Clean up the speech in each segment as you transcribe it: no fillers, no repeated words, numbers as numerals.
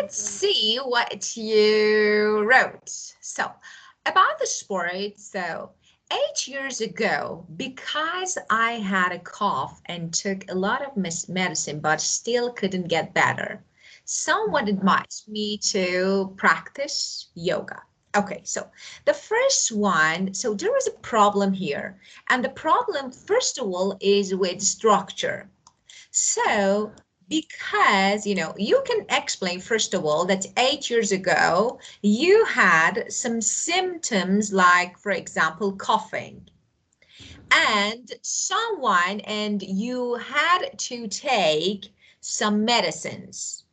let's see what you wrote. So, about the sport, so 8 years ago, because I had a cough and took a lot of medicine, but still couldn't get better, someone advised me to practice yoga. Okay, so the first one, so there is a problem here. And the problem, first of all, is with structure. So because, you can explain, first of all, that 8 years ago, you had some symptoms like, for example, coughing. And you had to take some medicines.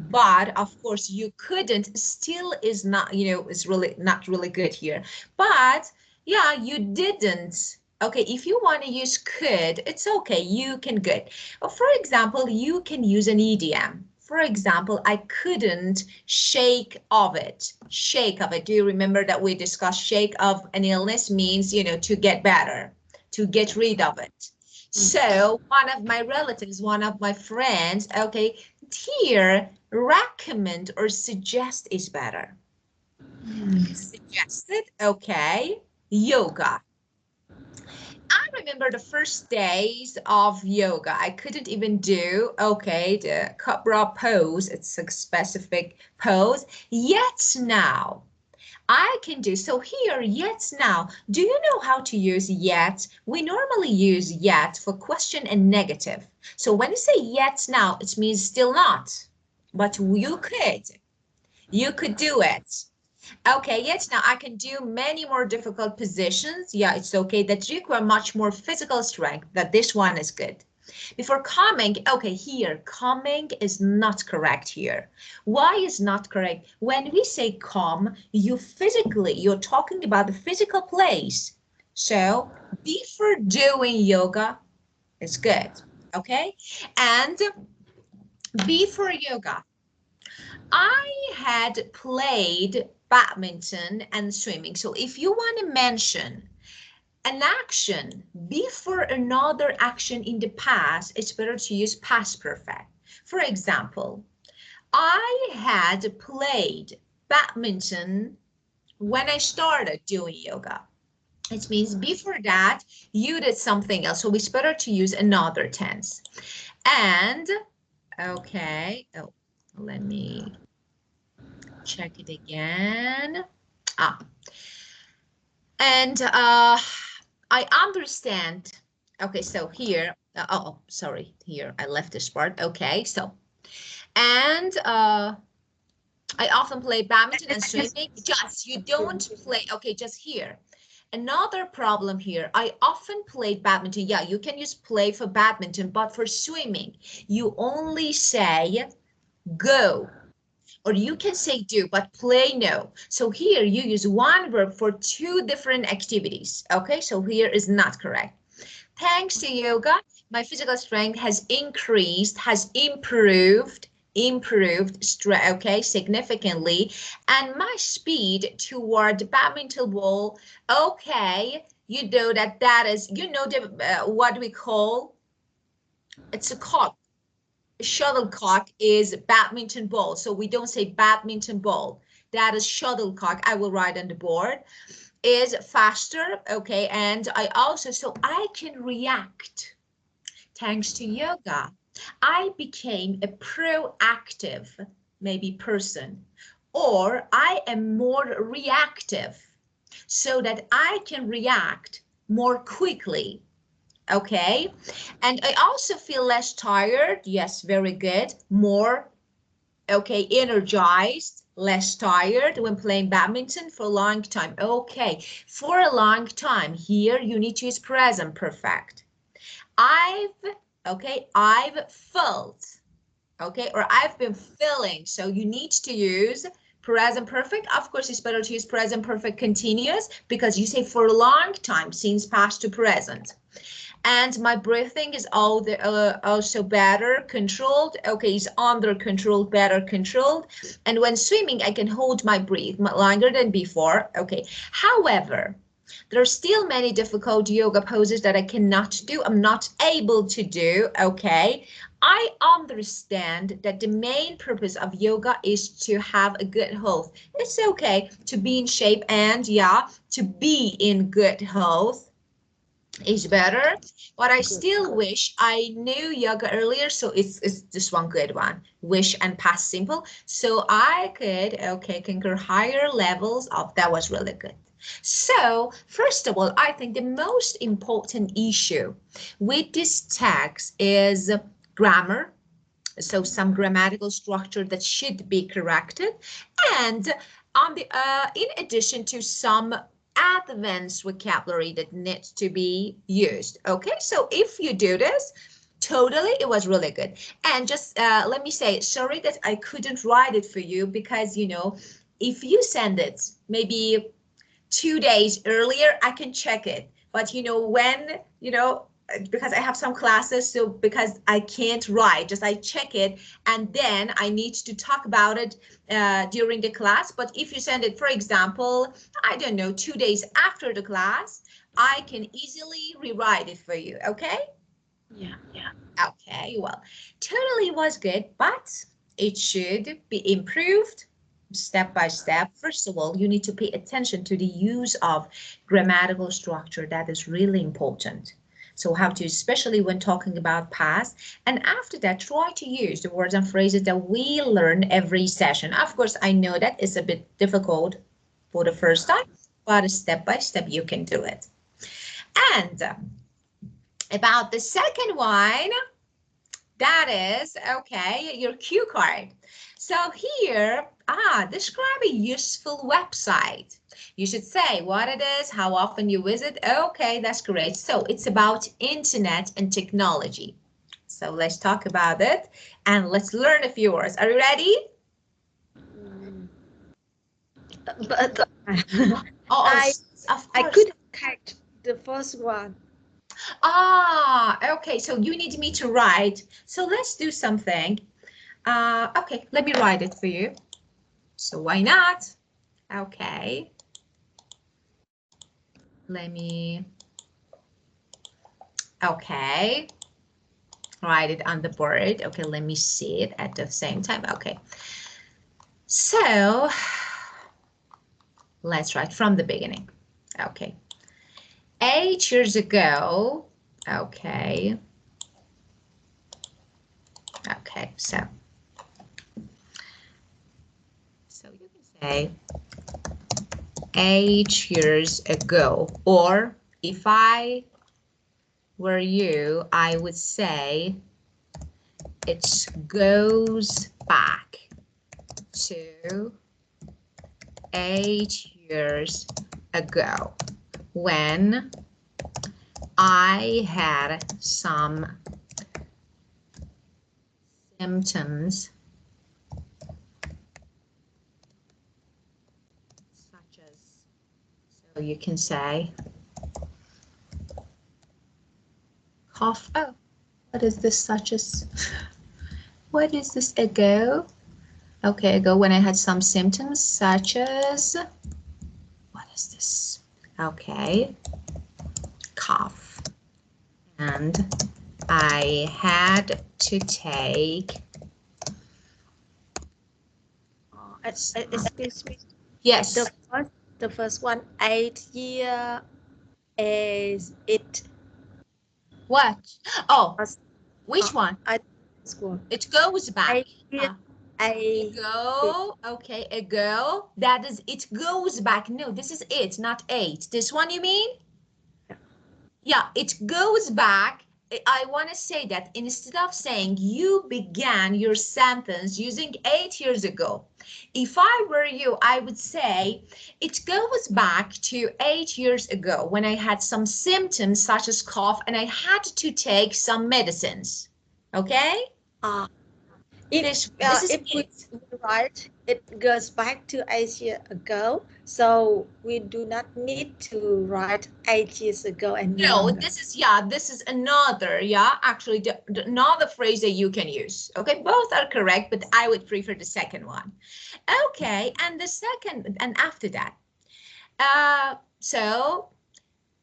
But of course you couldn't, still is not, is really not really good here. But yeah, you didn't. Okay, if you want to use could, it's okay, you can good. For example, you can use an idiom. For example, I couldn't shake of it. Shake of it. Do you remember that we discussed shake of an illness means, to get better, to get rid of it. So one of my relatives, one of my friends, okay, here, recommend or suggest is better. Suggested, okay, yoga. I remember the first days of yoga, I couldn't even do, okay, the cobra pose, it's a specific pose, yet now I can do. So here, yet now, do you know how to use yet? We normally use yet for question and negative. So when you say yet now, it means still not, but you could do it. Okay, yet now I can do many more difficult positions. Yeah, it's okay. That require much more physical strength. That this one is good. Before coming, okay, here, coming is not correct here. Why is not correct? When we say come, you're talking about the physical place. So before doing yoga is good, okay? And before yoga, I had played badminton and swimming. So if you want to mention an action before another action in the past, it's better to use past perfect. For example, I had played badminton when I started doing yoga. It means before that, you did something else. So it's better to use another tense. And, okay, oh, let me check it again. And I understand. Okay, so here, sorry, here I left this part. Okay, so, and I often play badminton and swimming. Just, you don't play, okay, just here. Another problem here, I often play badminton. Yeah, you can use play for badminton, but for swimming, you only say go. Or you can say do, but play no. So here you use one verb for two different activities. Okay, so here is not correct. Thanks to yoga, my physical strength has increased, has improved, okay, significantly. And my speed toward the badminton ball, okay, you know that is, what we call, it's a cock. Shuttlecock is badminton ball. So we don't say badminton ball. That is shuttlecock. I will write on the board. Is faster. Okay. And I also, so I can react. Thanks to yoga, I became a proactive, maybe person, or I am more reactive so that I can react more quickly. Okay, and I also feel less tired. Yes, very good. More, okay, energized, less tired when playing badminton for a long time. Okay, for a long time. Here you need to use present perfect. I've felt, okay, or I've been feeling. So you need to use present perfect. Of course, it's better to use present perfect continuous because you say for a long time, since past to present. And my breathing is also better controlled. Okay, it's under control, better controlled. And when swimming, I can hold my breath longer than before. Okay, however, there are still many difficult yoga poses that I cannot do. I'm not able to do. Okay, I understand that the main purpose of yoga is to have a good health. It's okay to be in shape and yeah, to be in good health is better, but I still wish I knew yoga earlier, so it's just one good one, wish and past simple, so I could, okay, conquer higher levels of, that was really good. So first of all, I think the most important issue with this text is grammar, so some grammatical structure that should be corrected, and on the in addition to some advanced vocabulary that needs to be used. Okay, so if you do this, totally, it was really good. And just let me say, sorry that I couldn't write it for you because, you know, if you send it maybe 2 days earlier, I can check it. But, you know, when, you know, because I have some classes, so because I can't write, just I check it and then I need to talk about it during the class. But if you send it, for example, I don't know, 2 days after the class, I can easily rewrite it for you, okay? Yeah. Okay, well, totally was good, but it should be improved step by step. First of all, you need to pay attention to the use of grammatical structure. That is really important. So how to, especially when talking about past, and after that, try to use the words and phrases that we learn every session. Of course, I know that is a bit difficult for the first time, but step by step, you can do it. And about the second one, that is, okay, your cue card. So here, describe a useful website. You should say what it is, how often you visit. Okay, that's great. So it's about internet and technology. So let's talk about it and let's learn a few words. Are you ready? But Oh, I of I course. could catch the first one. Okay, so you need me to write. So let's do something. Okay, let me write it for you. So why not? Okay. Let me, okay. Write it on the board. Okay, let me see it at the same time. Okay. So let's write from the beginning. Okay. 8 years ago. Okay. Okay, so you can say 8 years ago, or if I were you, I would say it goes back to 8 years ago when I had some symptoms such as, so you can say cough. Oh, what is this such as? What is this ago? Okay, ago when I had some symptoms such as, what is this? Okay, cough. And I had to take. Excuse me. Yes. The first one, 8 year is it. What? Oh, Was, which one? school. It goes back. 8 year. I Ago. Okay, ago. That is, it goes back. No, this is it, not 8. This one you mean? Yeah, it goes back. I want to say that instead of saying you began your sentence using 8 years ago, if I were you, I would say it goes back to 8 years ago when I had some symptoms such as cough and I had to take some medicines. Okay? This is if we it. write, it goes back to 8 years ago. So we do not need to write 8 years ago any No, longer. this is, yeah, this is another, yeah, actually another phrase that you can use. Okay, both are correct, but I would prefer the second one. Okay, and the second, and after that, so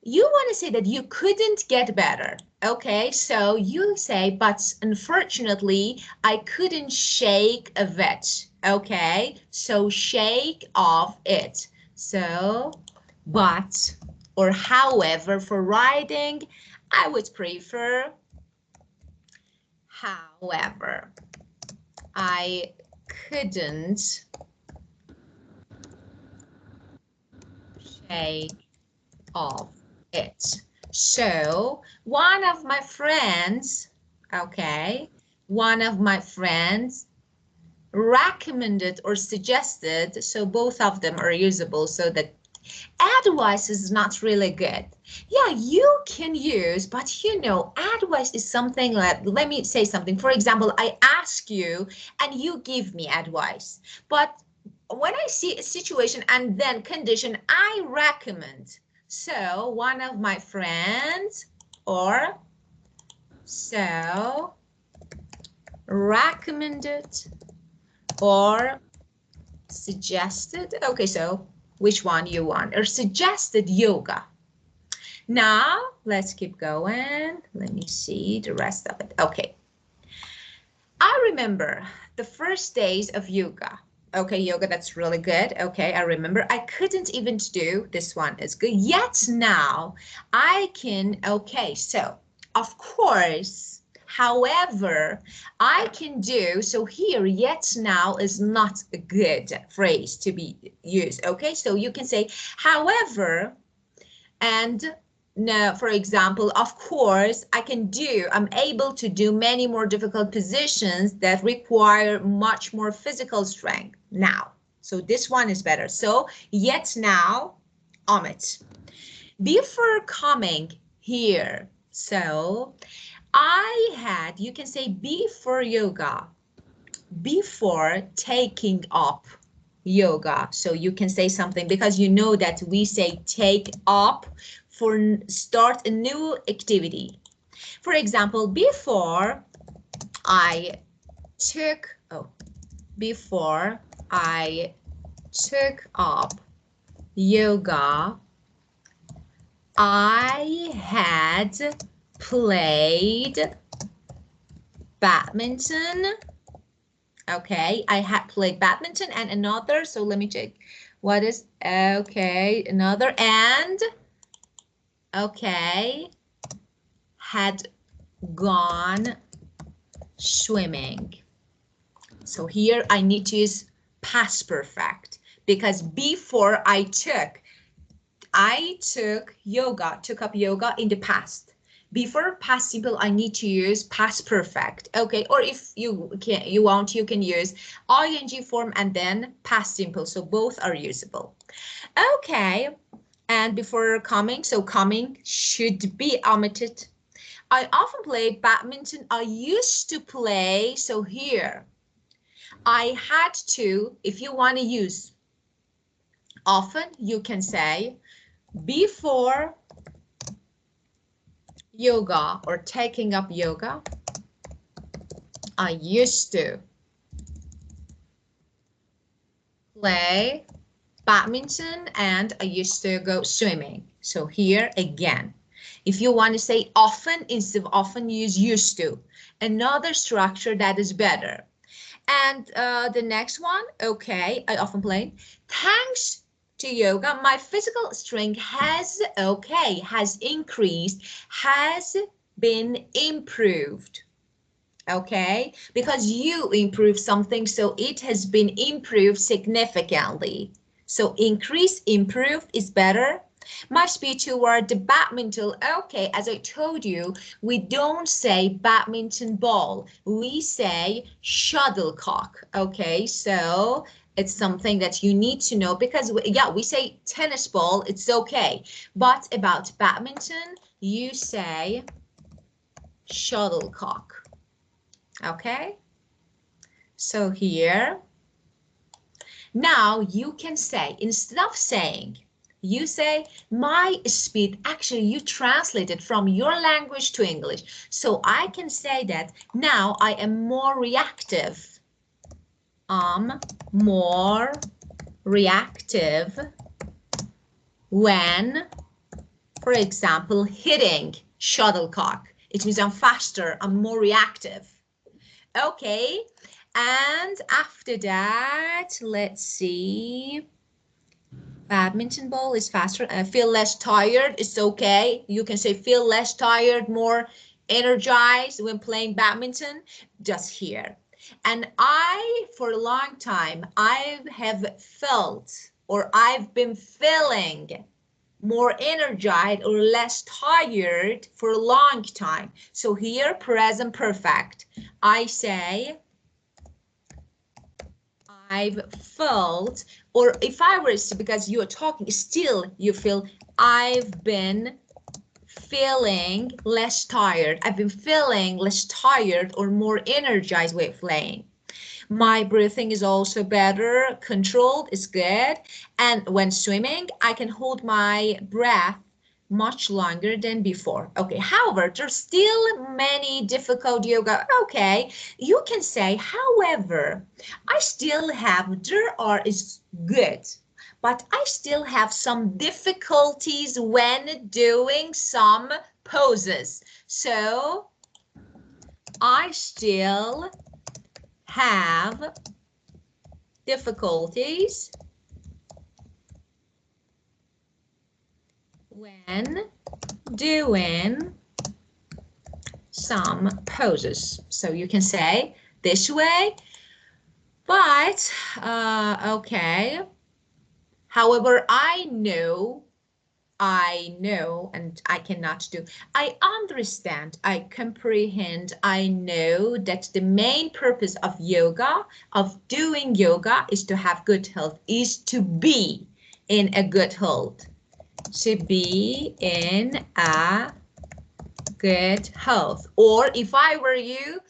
you want to say that you couldn't get better. Okay, so you say, but unfortunately, I couldn't shake of it. Okay, so shake of it. So, but or however, for writing, I would prefer however. I couldn't shake of it. So one of my friends, okay, one of my friends recommended or suggested, so both of them are usable, so that advice is not really good. Yeah, you can use, but you know, advice is something like, let me say something. For example, I ask you and you give me advice. But when I see a situation and then condition, I recommend. So one of my friends or so recommended or suggested. Okay, so which one you want? Or suggested yoga. Now, let's keep going. Let me see the rest of it. Okay. I remember the first days of yoga. Okay, yoga, that's really good. Okay, I remember I couldn't even do this one is good. Yet now I can, okay, so of course, however, I can do, so here yet now is not a good phrase to be used. Okay, so you can say, however, and now, for example, of course, I'm able to do many more difficult positions that require much more physical strength now. So this one is better. So yet now, omit. Before coming here, so I had, you can say before yoga, before taking up yoga. So you can say something because you know that we say take up for start a new activity. For example, before I took, before I took up yoga, I had played badminton. Okay, I had played badminton and another, so let me check. What is, okay, another, and, okay, had gone swimming. So here I need to use past perfect because before I took yoga, took up yoga in the past. Before past simple, I need to use past perfect. Okay, or if you want, you can use ing form and then past simple. So both are usable. Okay, and before coming, so coming should be omitted. I often play badminton. I used to play. So here, I had to, if you want to use often, you can say before yoga or taking up yoga, I used to play badminton and I used to go swimming. So here again, if you want to say often, instead of often, use used to. Another structure that is better. And the next one, okay, I often play. Thanks to yoga, my physical strength has increased, has been improved. Okay, because you improve something, so it has been improved significantly. So increase, improved is better. My speech toward the badminton, okay, as I told you, we don't say badminton ball, we say shuttlecock. Okay, so it's something that you need to know because we say tennis ball, it's okay, but about badminton you say shuttlecock. Okay, so here, now you can say, instead of saying, you say my speed, actually you translate it from your language to English. So I can say that now I am more reactive. More reactive when, for example, hitting shuttlecock. It means I'm faster, I'm more reactive. Okay, and after that, let's see. Badminton ball is faster. I feel less tired. It's okay. You can say feel less tired, more energized when playing badminton, just here. And for a long time, I have felt or I've been feeling more energized or less tired for a long time. So here, present perfect. I say, I've felt, or if I were to, because you're talking, still you feel, I've been feeling less tired. I've been feeling less tired or more energized with playing. My breathing is also better controlled, it's good. And when swimming, I can hold my breath much longer than before. Okay, however, there's still many difficult yoga. Okay, you can say, however, I still have, is good, but I still have some difficulties when doing some poses. So I still have difficulties when doing some poses. So you can say this way, but okay. However, I know, and I cannot do. I understand, I comprehend, I know that the main purpose of yoga, of doing yoga, is to have good health, is to be in a good health. To be in a good health. Or if I were you,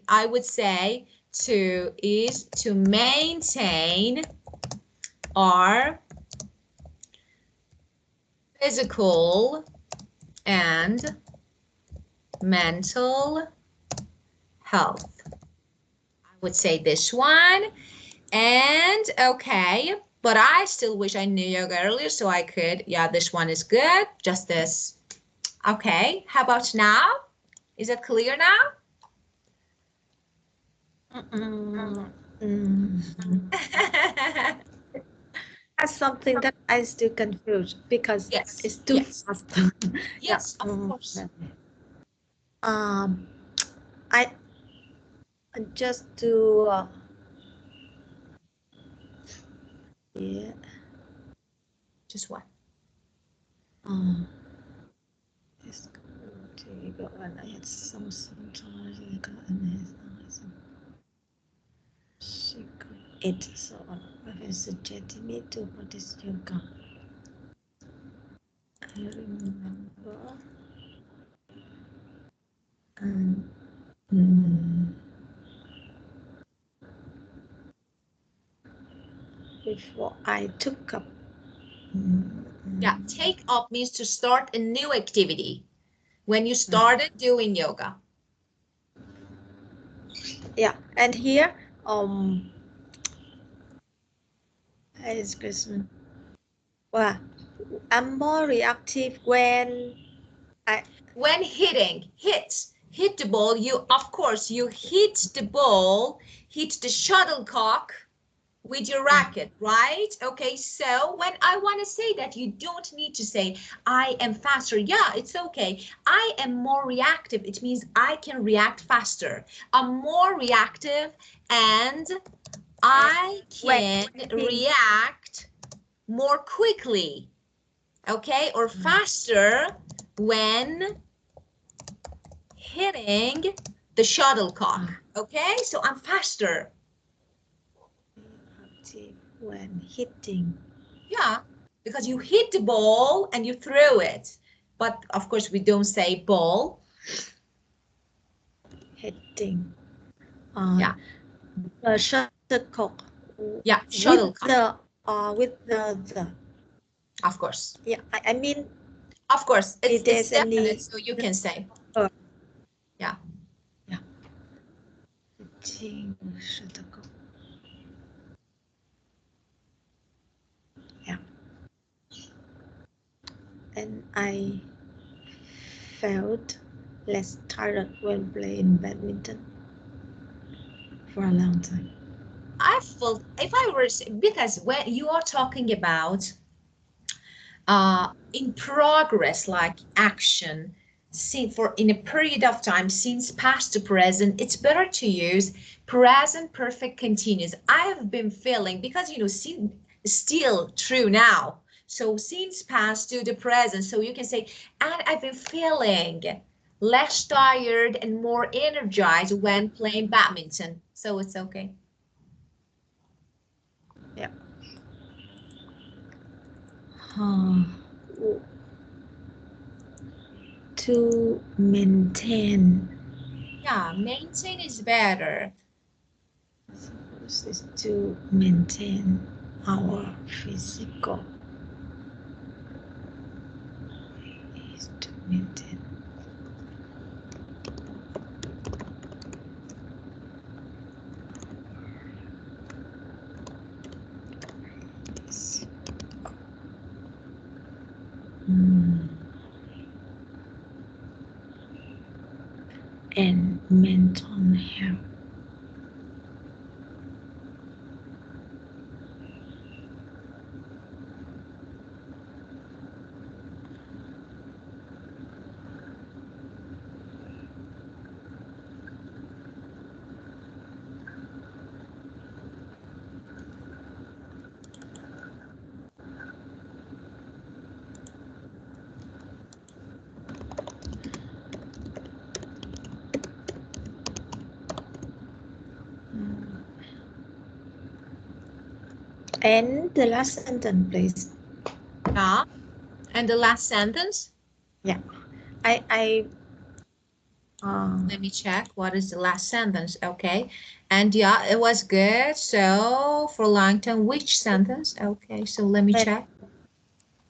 I would say is to maintain our physical and mental health. I would say this one. And okay, but I still wish I knew yoga earlier so I could, yeah, this one is good. Just this. Okay, how about now? Is it clear now? That's something that I still confused because Yes, it's too fast. Yes, Yeah. of course. I just do yeah. Just what? It's going to go and I had some sometimes I got in his eyes. It so I suggested me to practice yoga. I remember before I took up. Yeah, take up means to start a new activity. When you started doing yoga. Yeah, and here is question. Well, I'm more reactive when hit the ball, you, of course, you hit the ball, hit the shuttlecock with your racket, right? Okay, so when I want to say that, you don't need to say, I am faster. Yeah, it's okay. I am more reactive. It means I can react faster. I'm more reactive and I can react more quickly, okay, or faster when hitting the shuttlecock, okay? So I'm faster. When hitting. Yeah, because you hit the ball and you throw it. But of course, we don't say ball. Hitting. Yeah. The shuttlecock. Yeah, shuttlecock. With the. Of course. Yeah, I mean. Of course, it's definite, any, so you can say. Yeah. Yeah. Hitting shuttlecock. Yeah. And I felt less tired when playing badminton for a long time? I felt if I were, because when you are talking about in progress, like action, seen for in a period of time since past to present, it's better to use present perfect continuous. I have been feeling, because still true now. So since past to the present, so you can say, and I've been feeling less tired and more energized when playing badminton. So it's okay. Yeah. To maintain. Yeah, maintain is better. This is to maintain our physical. Is to maintain. And mental health. And the last sentence, please. Yeah. And the last sentence? Yeah. Let me check. What is the last sentence? Okay. And yeah, it was good. So for long term, which sentence? Okay. So let me check.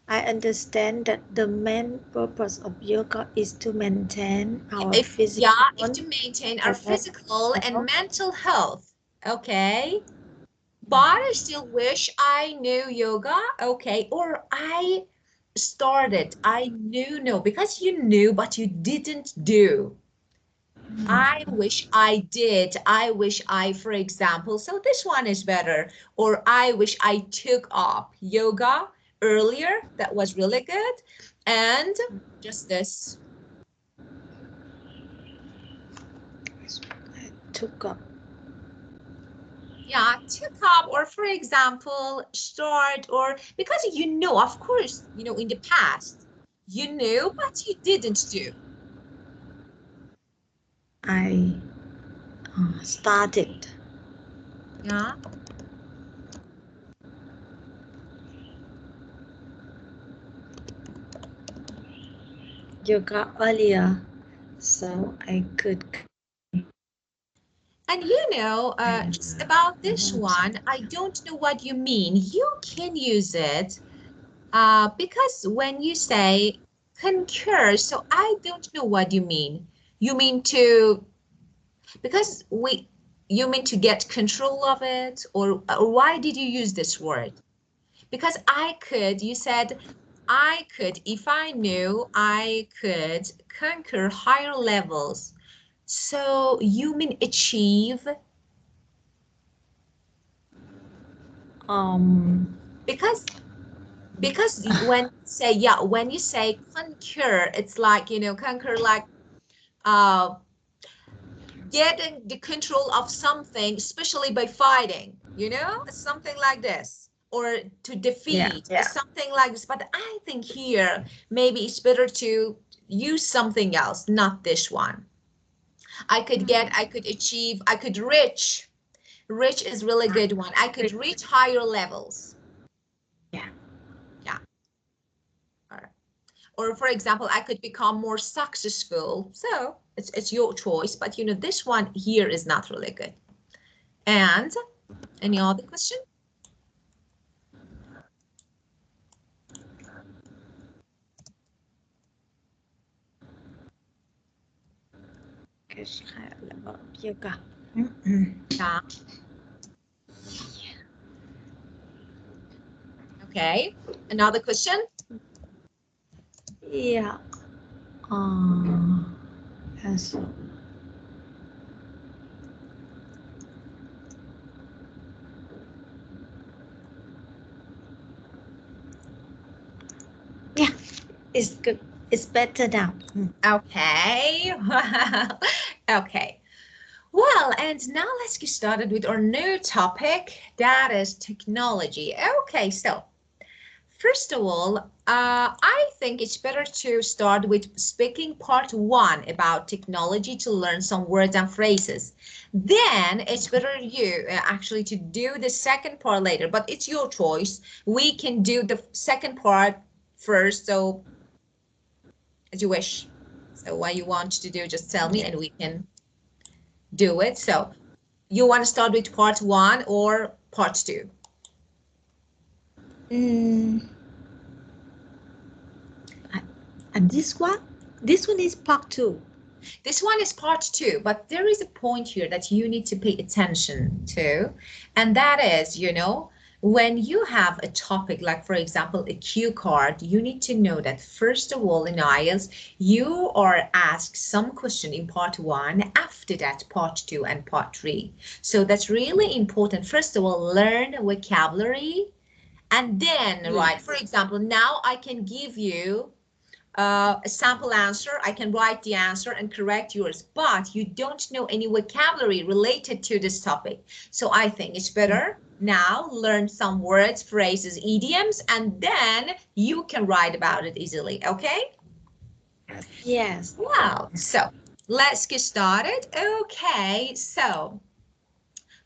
I understand that the main purpose of yoga is to maintain our physical. If to maintain our physical and mental health. Okay. But I still wish I knew yoga. Okay. Or I knew, no, because you knew, but you didn't do. I wish I did. I wish I, for example, so this one is better. Or I wish I took up yoga earlier. That was really good. And just this. I took up. Yeah, took up, or for example, start, or because of course, in the past, you knew, but you didn't do. I started. Yeah. Yoga earlier, so I could. And just about this one, I don't know what you mean. You can use it because when you say concur, so I don't know what you mean. You mean because you mean to get control of it, or why did you use this word? Because you said, I could, if I knew, I could conquer higher levels. So you mean achieve? Because when you say conquer, it's like, conquer, like getting the control of something, especially by fighting, something like this, or to defeat, something like this. But I think here maybe it's better to use something else, not this one. I could achieve, I could reach. Reach is really good one. I could reach higher levels. Yeah. Yeah. All right. Or for example, I could become more successful. So it's your choice, but this one here is not really good. And any other question? Yoga. Yeah. Okay. Another question? Yeah. Yes. Yeah, it's good. It's better now. Okay. Okay. Well, and now let's get started with our new topic, that is technology. Okay, so first of all, I think it's better to start with speaking part 1 about technology to learn some words and phrases. Then it's better you actually to do the second part later, but it's your choice. We can do the second part first, so as you wish. So what you want to do, just tell me and we can do it. So you want to start with part 1 or part 2? And this one is part 2. This one is part 2, but there is a point here that you need to pay attention to, and that is, when you have a topic like, for example, a cue card, you need to know that first of all in IELTS, you are asked some question in part 1, after that part 2 and part 3. So that's really important. First of all, learn vocabulary, and then, right, for example, now I can give you a sample answer. I can write the answer and correct yours, but you don't know any vocabulary related to this topic. So I think it's better now learn some words, phrases, idioms, and then you can write about it easily, okay? Yes. Well, so let's get started. Okay, so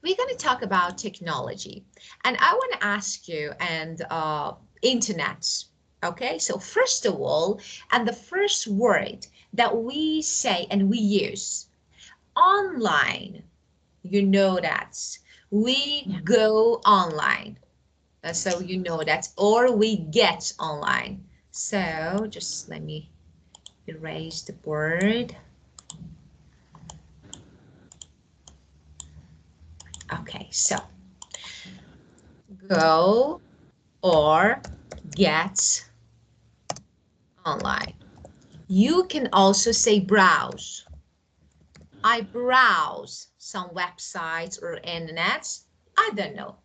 we're going to talk about technology, and I want to ask you and internet. Okay, so first of all, and the first word that we say and we use, online, that we go online. So that, or we get online. So just let me erase the word. Okay, so go or get online. You can also say browse. I browse some websites or internets. I don't know.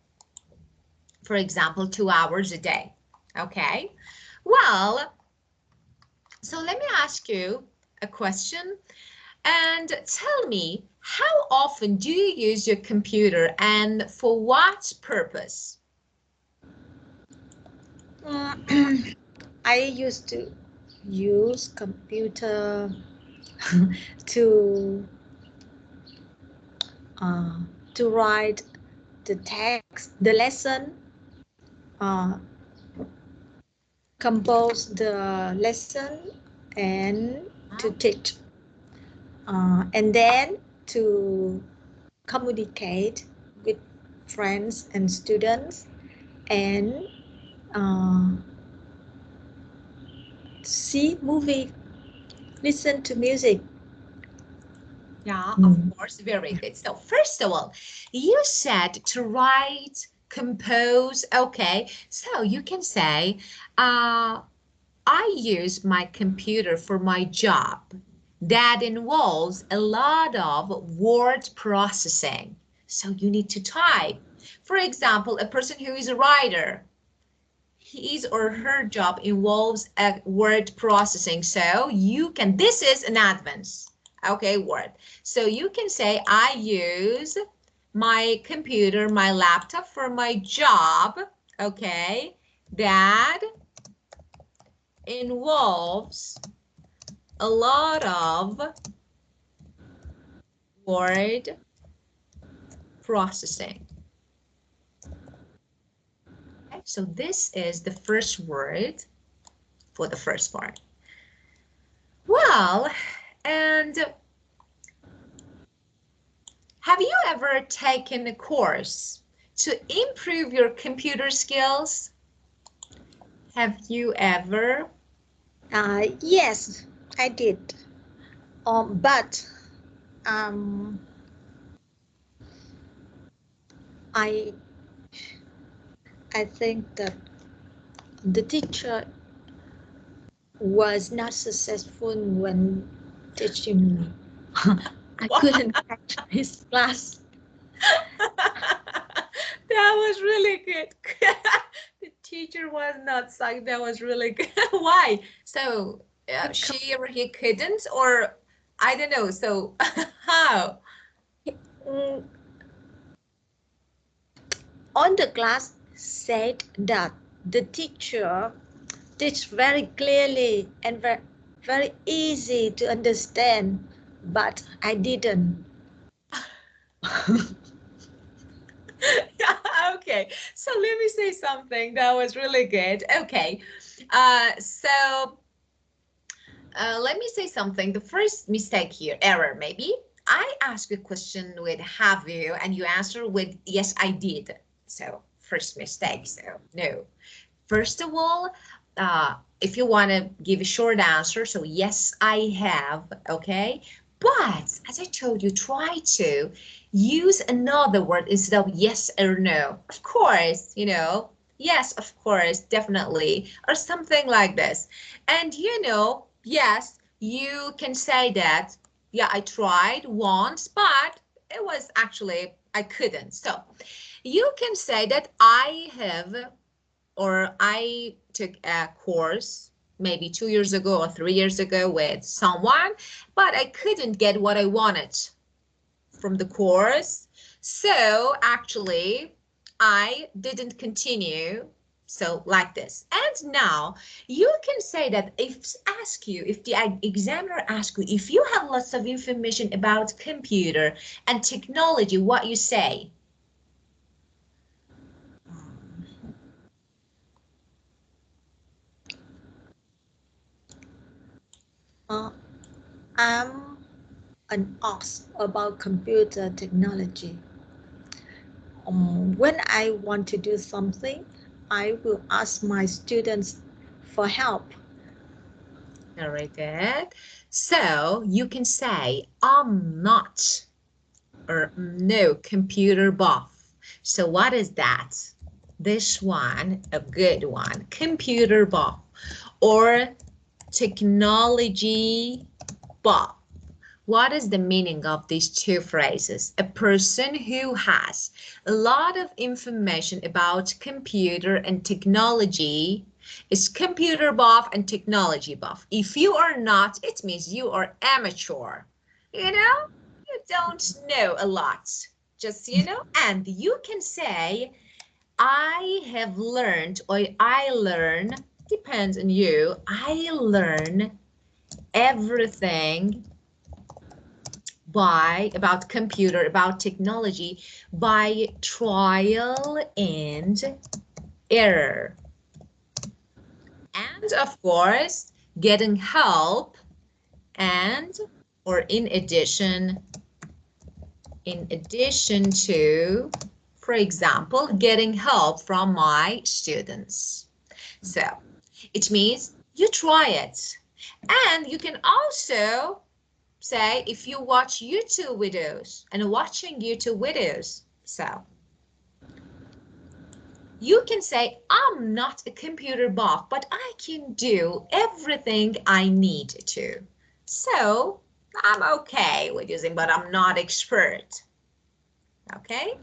For example, 2 hours a day. Okay. Well, so let me ask you a question and tell me, how often do you use your computer and for what purpose? I used to use computer to write the text, the lesson, compose the lesson, and to teach, and then to communicate with friends and students, and see movie, listen to music. Yeah, of course, very good. So first of all, you said to write, compose. Okay, so you can say, I use my computer for my job. That involves a lot of word processing. So you need to type. For example, a person who is a writer, his or her job involves a word processing. So this is an advance, okay, word. So you can say, I use my computer, my laptop for my job, okay, that involves a lot of word processing. Okay, so this is the first word for the first part. Well, and have you ever taken a course to improve your computer skills? Have you ever? Yes, I did. But I think that the teacher was not successful when teaching me. I couldn't catch his class. That was really good. The teacher was not psyched. That was really good. Why? So she or he couldn't, or I don't know. So how? Mm, On the class said that the teacher teach very clearly and very easy to understand, but I didn't. Okay, so let me say something that was really good. Okay, so let me say something. The first mistake here, error maybe. I ask a question with have you, and you answer with yes, I did. So first mistake. So no. First of all, if you want to give a short answer, so yes, I have, okay? But as I told you, try to use another word instead of yes or no. Of course, you know, yes, of course, definitely, or something like this. And you know, yes, you can say that, yeah, I tried once, but it was actually, I couldn't. So you can say that I have, or I took a course maybe 2 years ago or 3 years ago with someone, but I couldn't get what I wanted from the course. So actually, I didn't continue. So like this. And now you can say that if the examiner asks you if you have lots of information about computer and technology, what you say? I'm an ox about computer technology. When I want to do something, I will ask my students for help. Very good. So you can say, I'm not, or no computer buff. So what is that? This one, a good one, computer buff or technology buff. What is the meaning of these two phrases? A person who has a lot of information about computer and technology is computer buff and technology buff. If you are not, it means you are amateur. You know, you don't know a lot. Just, you know, and you can say, I have learned, or I learn, depends on you, I learn everything about computer, about technology, by trial and error. And of course, getting help and, or in addition to, for example, getting help from my students. So it means you try it. And you can also say if you watch YouTube videos and watching YouTube videos. So you can say, I'm not a computer buff, but I can do everything I need to. So I'm okay with using, but I'm not expert. Okay?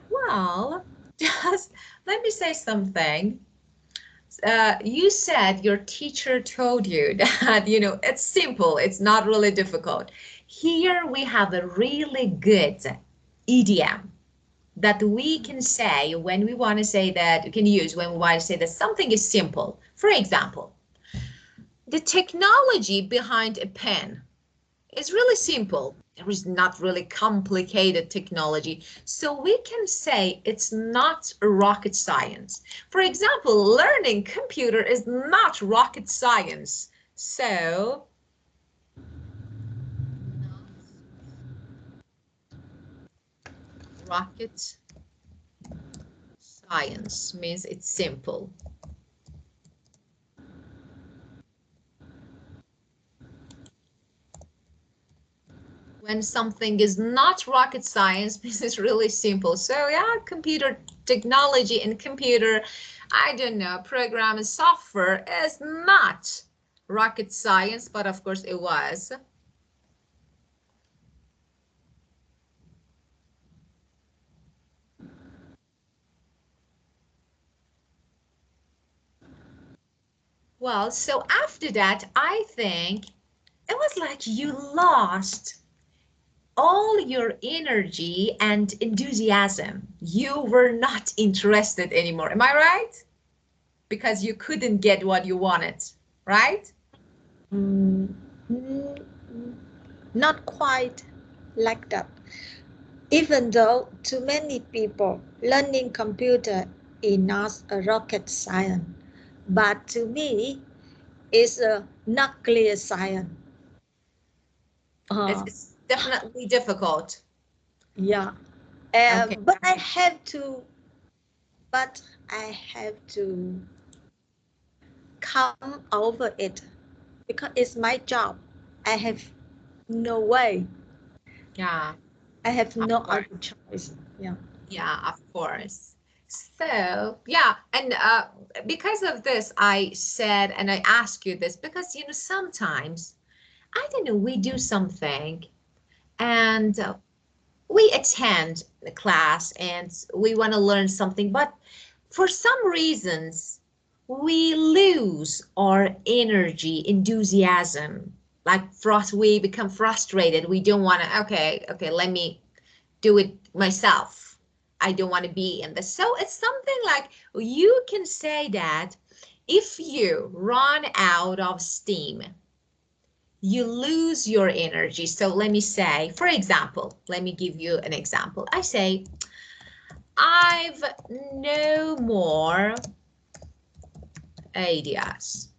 Well, just let me say something. You said your teacher told you that, you know, it's simple, it's not really difficult. Here we have a really good idiom that we can say when we want to say that, we can use when we want to say that something is simple. For example, the technology behind a pen is really simple. There is not really complicated technology. So we can say it's not rocket science. For example, learning computer is not rocket science. So rocket science means it's simple. When something is not rocket science, means it's really simple. So yeah, computer technology and computer I don't know, programming software is not rocket science, but of course it was. Well, so after that, I think it was like you lost all your energy and enthusiasm. You were not interested anymore. Am I right? Because you couldn't get what you wanted, right? Mm, mm, not quite like that. Even though to many people, learning computer is not a rocket science, but to me, it's a nuclear science. It's definitely difficult. Yeah, Okay. but I have to come over it because it's my job. I have no way. Yeah, I have of no course. other choice. Yeah. Yeah, of course. So, yeah, and because of this, I said, and I ask you this because, you know, sometimes, I don't know, we do something and we attend the class and we want to learn something, but for some reasons, we lose our energy, enthusiasm. Like we become frustrated. We don't want to, okay, let me do it myself. I don't want to be in this. So it's something like you can say that if you run out of steam, you lose your energy. So let me say, for example, let me give you an example. I say, I've no more ideas.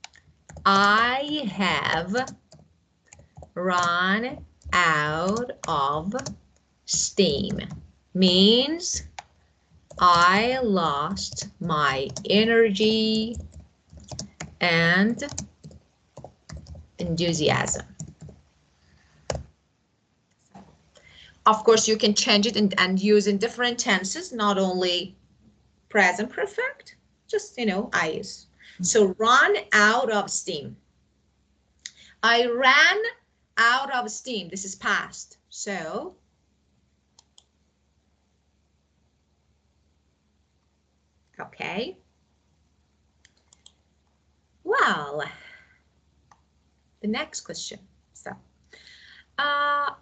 I have run out of steam. Means I lost my energy and enthusiasm. Of course, you can change it and use in different tenses, not only present perfect, just, you know, I use. So run out of steam. I ran out of steam. This is past. So okay. Well, the next question. So,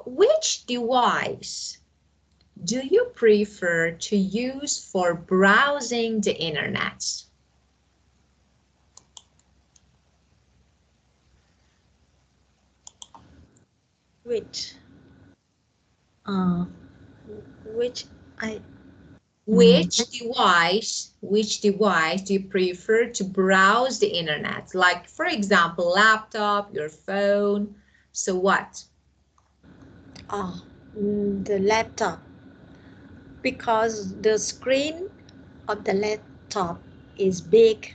which device do you prefer to use for browsing the internet? Which uh, which I Which device do you prefer to browse the internet? Like, for example, laptop, your phone. So what? the laptop, because the screen of the laptop is big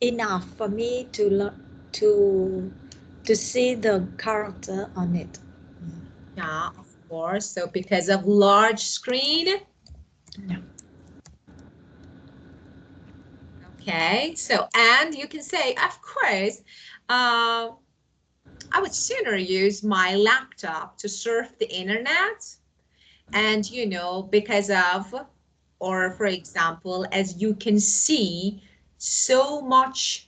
enough for me to to see the character on it. Yeah, of course. So because of large screen. Yeah. Okay. So, and you can say, of course, I would sooner use my laptop to surf the internet. And, you know, because of, or for example, as you can see, so much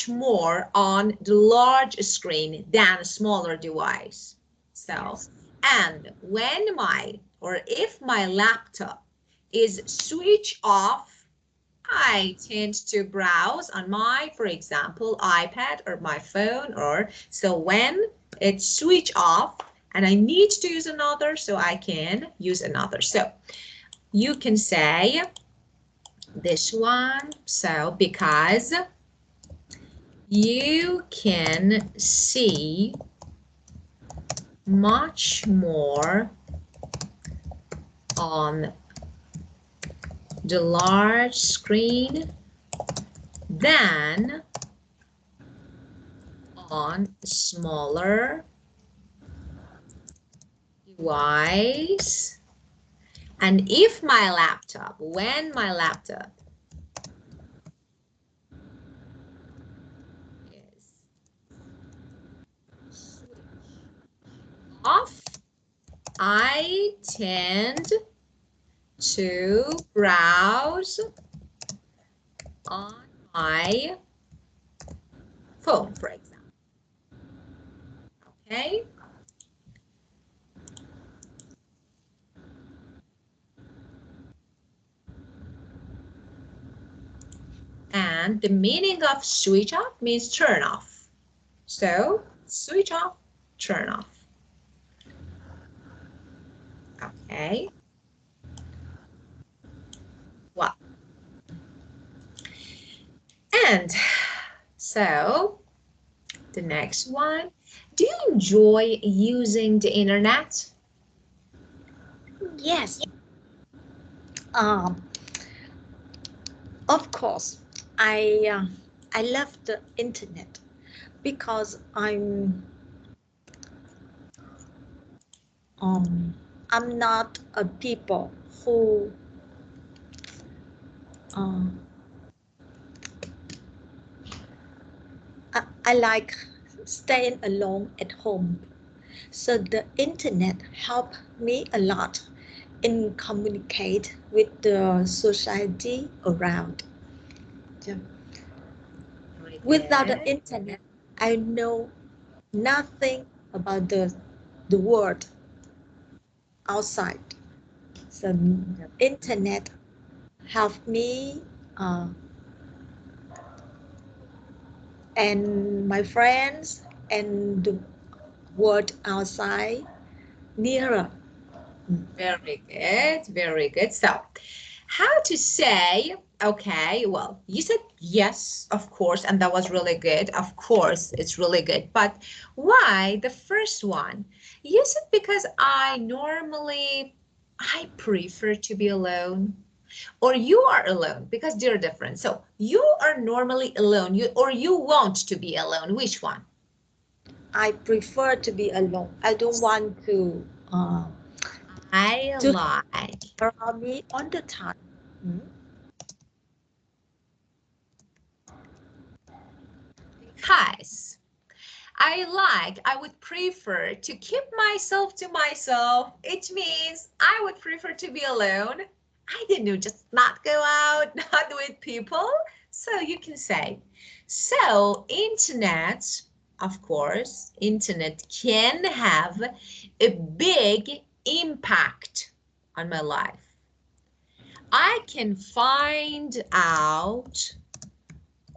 more on the large screen than a smaller device. So, Yes. and when or if my laptop is switched off, I tend to browse on my, for example, iPad or my phone, or so when it's switched off and I need to use another, so I can use another. So you can say this one, so because you can see much more on the large screen than on smaller device. And if my laptop, when my laptop off. I tend to browse on my phone, for example. Okay. And the meaning of switch off means turn off. So switch off, turn off. Okay. Well, and so the next one, do you enjoy using the internet? Yes. Um, of course, I love the internet because I'm not a people who um, I like staying alone at home. So the internet helped me a lot in communicate with the society around. Yeah. Without the internet, I know nothing about the world outside. So internet helped me and my friends and the world outside nearer. Very good, very good. So, how to say, okay, well, you said yes, of course, and that was really good. Of course, it's really good. But why the first one? You said because I prefer to be alone, or you are alone, because they're different. So, you are normally alone, or you want to be alone. Which one? I prefer to be alone. I don't want I to like. around me all the time. Because I would prefer to keep myself to myself. It means I would prefer to be alone. I didn't know, just not go out, not with people. So you can say, so internet, of course, internet can have a big impact on my life. I can find out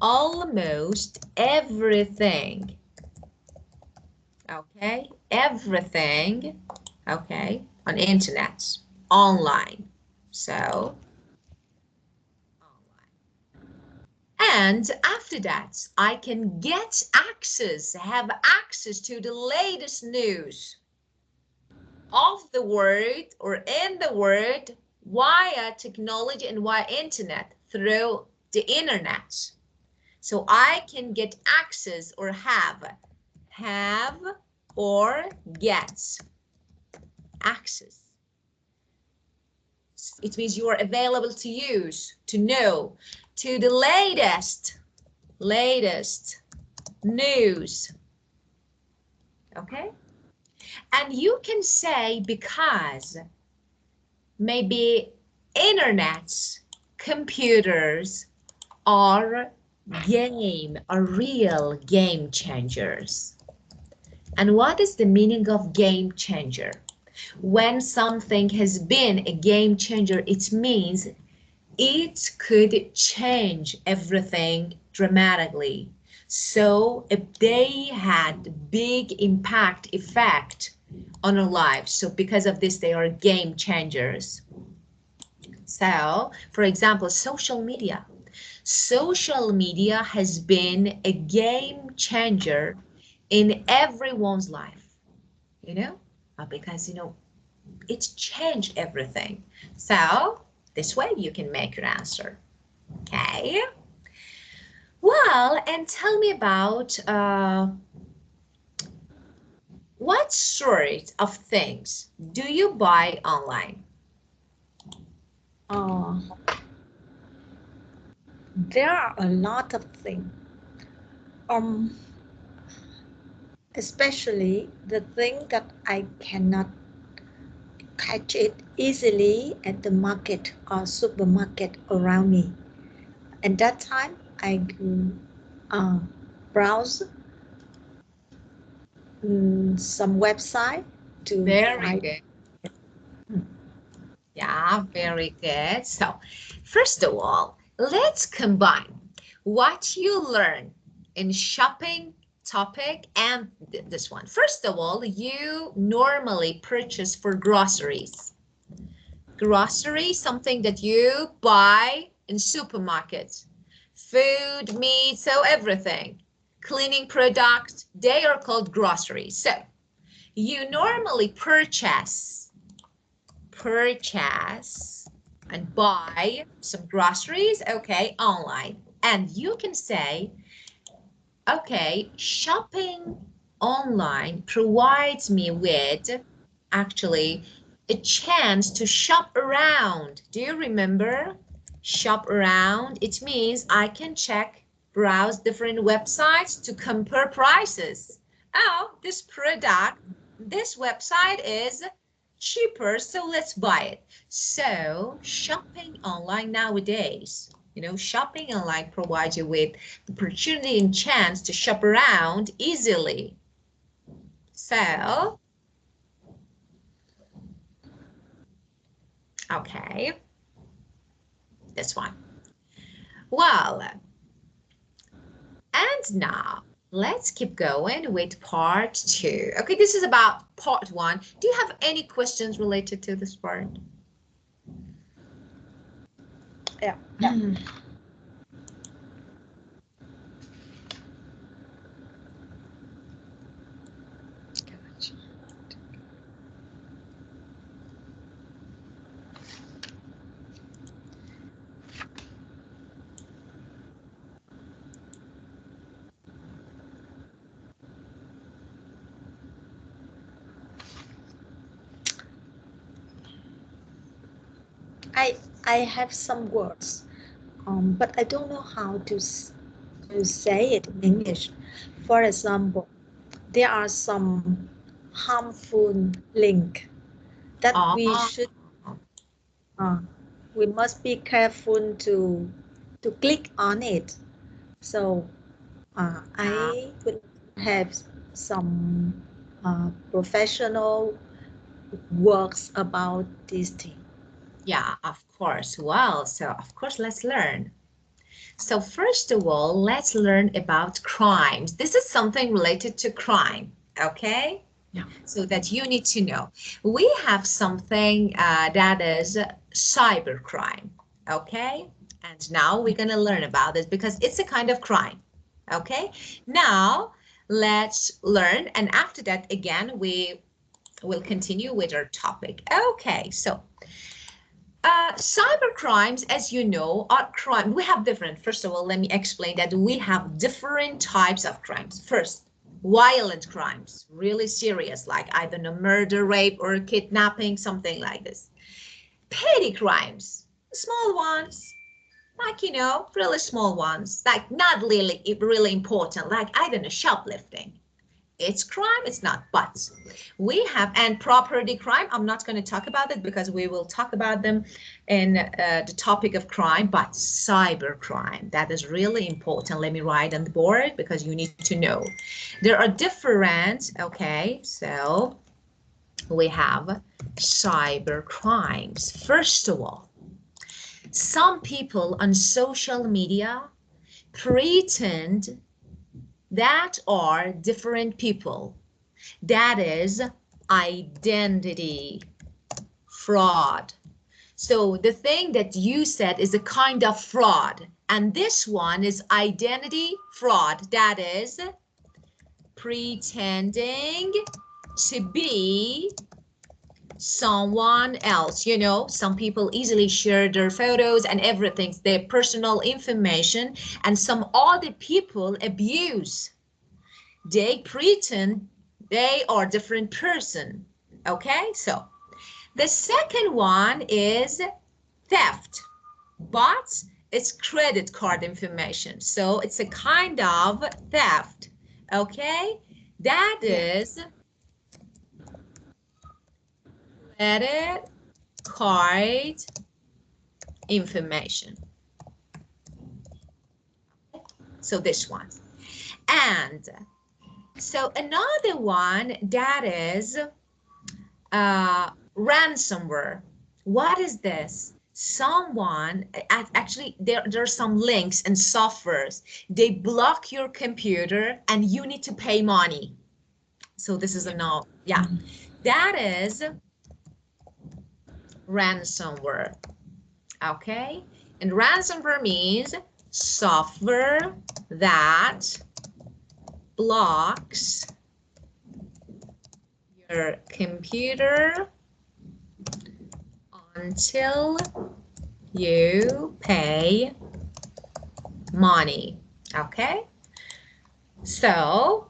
almost everything. Okay, everything, okay, on internet, online. So, online. And after that, I can get access, have access to the latest news of the world or in the world via technology and via internet through the internet. So I can get access or have or get access. It means you are available to use, to know, to the latest news. Okay? And you can say because maybe internets, computers are real game changers. And what is the meaning of game changer? When something has been a game changer, it means it could change everything dramatically. So if they had big impact effect on our lives, so because of this, they are game changers. So, for example, social media. Social media has been a game changer in everyone's life, you know, because, it's changed everything. So this way you can make your answer. Okay. Well, and tell me about what sort of things do you buy online? There are a lot of things. Um, especially the thing that I cannot catch it easily at the market or supermarket around me. At that time, I uh, browse some website to Very find. good. Yeah, very good. So, first of all, let's combine what you learn in shopping topic and this one. First of all, you normally purchase for groceries. Grocery, something that you buy in supermarkets. Food, meat, so everything. Cleaning products, they are called groceries. So, you normally purchase and buy some groceries, okay, online. And you can say, okay, shopping online provides me with actually a chance to shop around. Do you remember? Shop around. It means I can check, browse different websites to compare prices. Oh, this product, this website is cheaper, so let's buy it. So shopping online nowadays, shopping online provides you with the opportunity and chance to shop around easily. So, okay, this one. Well, and now let's keep going with part 2. Okay, this is about part 1. Do you have any questions related to this part? Yeah. I have some words, but I don't know how to say it in English. For example, there are some harmful link that we must be careful to click on it. So I would have some professional works about this thing. Yeah, of course. Well, so of course, let's learn. So first of all, let's learn about crimes. This is something related to crime, okay? Yeah. So that you need to know. We have something that is cybercrime, okay? And now we're going to learn about this because it's a kind of crime, okay? Now, let's learn. And after that, again, we will continue with our topic. Okay, so cyber crimes, as you know, are crime. We have different. First of all, let me explain that we have different types of crimes. First, violent crimes, really serious, like I don't know, murder, rape, or kidnapping, something like this. Petty crimes, small ones, like really small ones, like not really important, like I don't know, shoplifting. It's crime, it's not, but we have, and property crime, I'm not going to talk about it because we will talk about them in the topic of crime, but cyber crime, that is really important. Let me write on the board because you need to know. There are different, okay, so we have cyber crimes. First of all, some people on social media pretend that are different people. That is identity fraud. So the thing that you said is a kind of fraud, and this one is identity fraud. That is pretending to be someone else. Some people easily share their photos and everything, their personal information, and some other people abuse. They pretend they are different person. Okay, so the second one is theft, but it's credit card information, so it's a kind of theft. Okay, That is credit card information. So this one. And so another one, that is ransomware. What is this? Someone, actually there are some links and softwares, they block your computer and you need to pay money. So this is a no, yeah, that is ransomware. Okay, and ransomware means software that blocks your computer until you pay money. Okay, so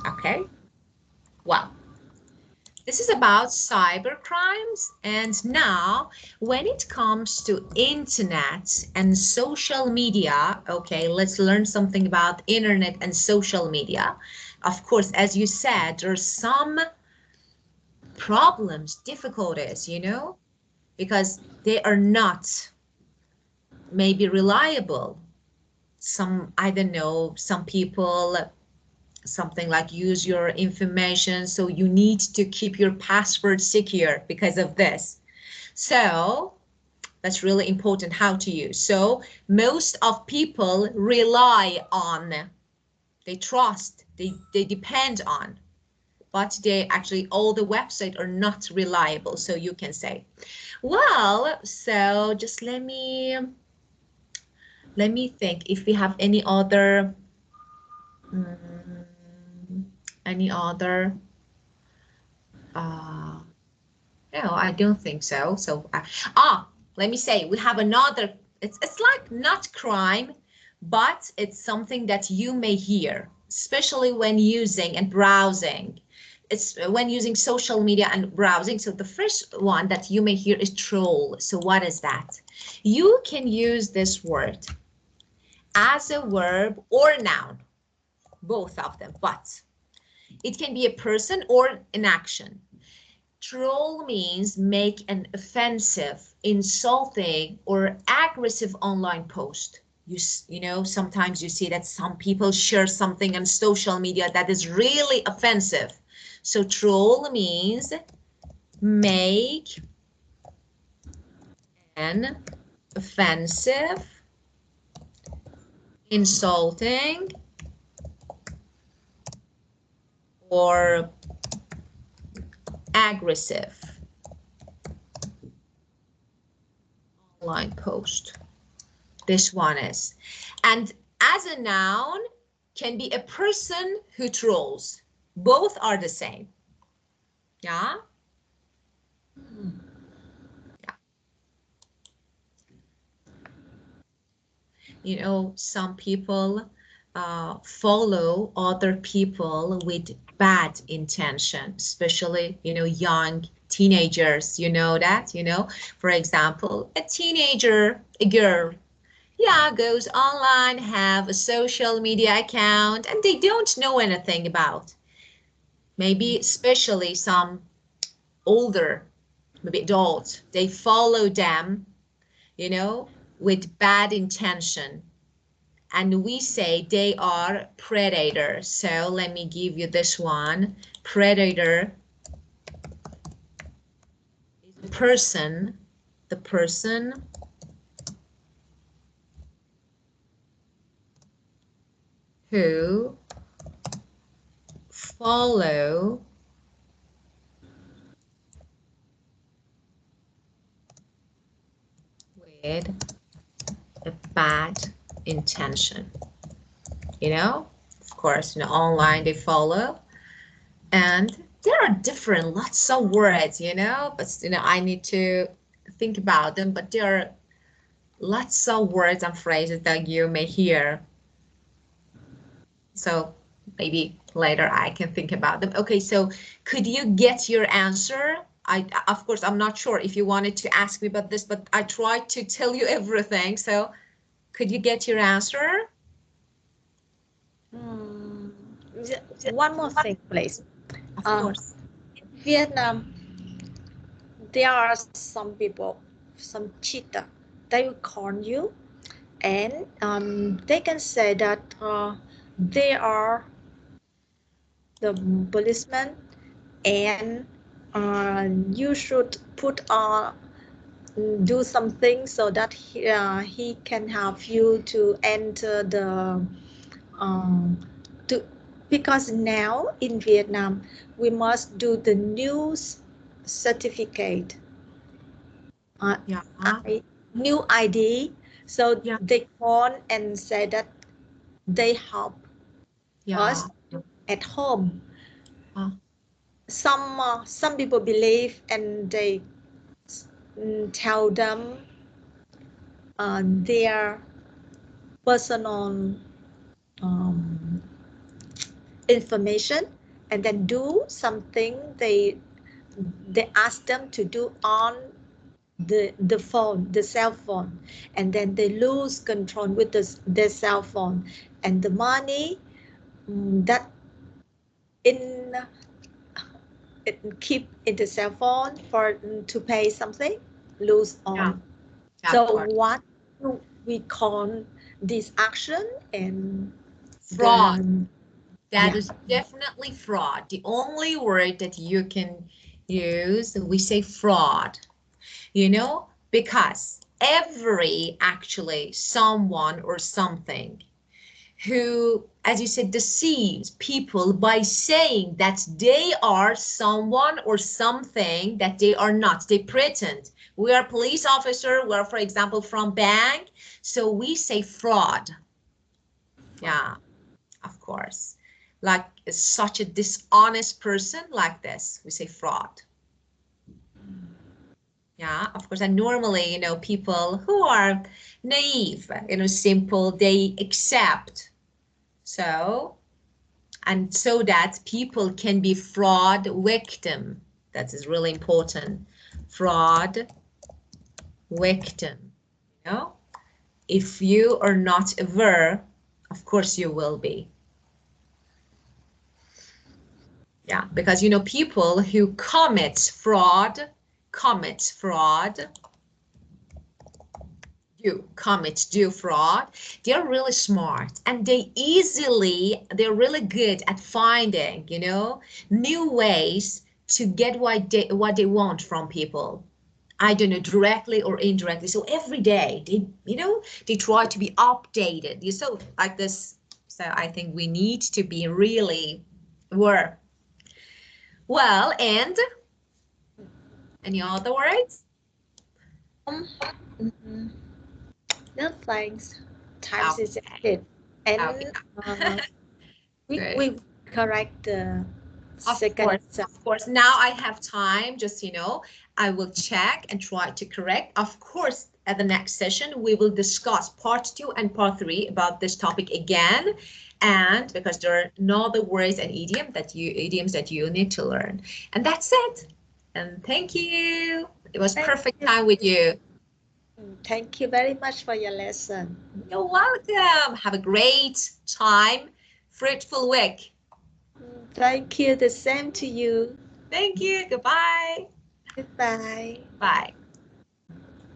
okay, well, this is about cyber crimes. And now when it comes to internet and social media, okay, let's learn something about internet and social media. Of course, as you said, there's some problems, difficulties, you know, because they are not maybe reliable. Some, I don't know, some people something like use your information, so you need to keep your password secure because of this. So that's really important how to use. So most of people rely on, they trust, they depend on, but they actually, all the websites are not reliable. So you can say, well, so just let me think if we have any other any other no, I don't think so. So let me say we have another, it's like not crime, but it's something that you may hear, especially when using and browsing. It's when using social media and browsing. So the first one that you may hear is troll. So what is that? You can use this word as a verb or noun, both of them, but it can be a person or an action. Troll means make an offensive, insulting, or aggressive online post. You know, sometimes you see that some people share something on social media that is really offensive. So troll means make an offensive, insulting, or aggressive online post. This one is. And as a noun, can be a person who trolls. Both are the same. Yeah? Yeah. You know, some people follow other people with bad intention, especially, you know, young teenagers, you know that, you know, for example, a teenager, a girl, yeah, goes online, have a social media account, and they don't know anything about. Maybe especially some older, maybe adults, they follow them, you know, with bad intention. And we say they are predators. So let me give you this one. Predator is the person who follow with a bad intention. You know, of course, you know, online they follow, and there are different lots of words, you know, but you know, I need to think about them, but there are lots of words and phrases that you may hear. So maybe later I can think about them. Okay, so could you get your answer? Of course, I'm not sure if you wanted to ask me about this, but I tried to tell you everything. So could you get your answer? Mm, one more thing, please. Of course. In Vietnam, there are some people, some cheater. They will con you, and they can say that they are the policeman, and you should put do something so that he can help you to enter the to because now in Vietnam we must do the new certificate, Yeah. new ID, so Yeah. they call and say that they help Yeah. us at home. Uh, Some people believe and they tell them their personal information, and then do something they ask them to do on the phone, the cell phone, and then they lose control with their cell phone, and the money that in it keep in the cell phone for to pay something lose yeah. on. Yeah, of So course. what do we call this action? And Fraud. That yeah. is definitely fraud. The only word that you can use, we say fraud, you know, because every actually someone or something who, as you said, deceives people by saying that they are someone or something that they are not. They pretend. We are police officer, we're, for example, from bank, so we say fraud. Yeah, of course. Like such a dishonest person like this, we say fraud. Yeah, of course. And normally, you know, people who are naive, you know, simple, they accept. So, and so that people can be fraud victim. That is really important. Fraud victim. You know, if you are not aware, of course you will be. Yeah, because you know, people who commit fraud, do fraud, they're really smart and they're really good at finding, you know, new ways to get what they want from people. I don't know, directly or indirectly. So every day they, you know, they try to be updated. You so like this. So I think we need to be really aware. Well, and any other words? Mm, no thanks. Times is Okay. it, Okay. and we Good. we correct the Of second course, exam. of course. Now I have time, just, you know, I will check and try to correct. Of course, at the next session, we will discuss part 2 and part 3 about this topic again. And because there are no other words and idioms that you need to learn. And that's it. And thank you. It was Thank perfect you. time with you. Thank you very much for your lesson. You're welcome. Have a great time. Fruitful week. Thank you. The same to you. Thank you. Goodbye. Goodbye. Bye.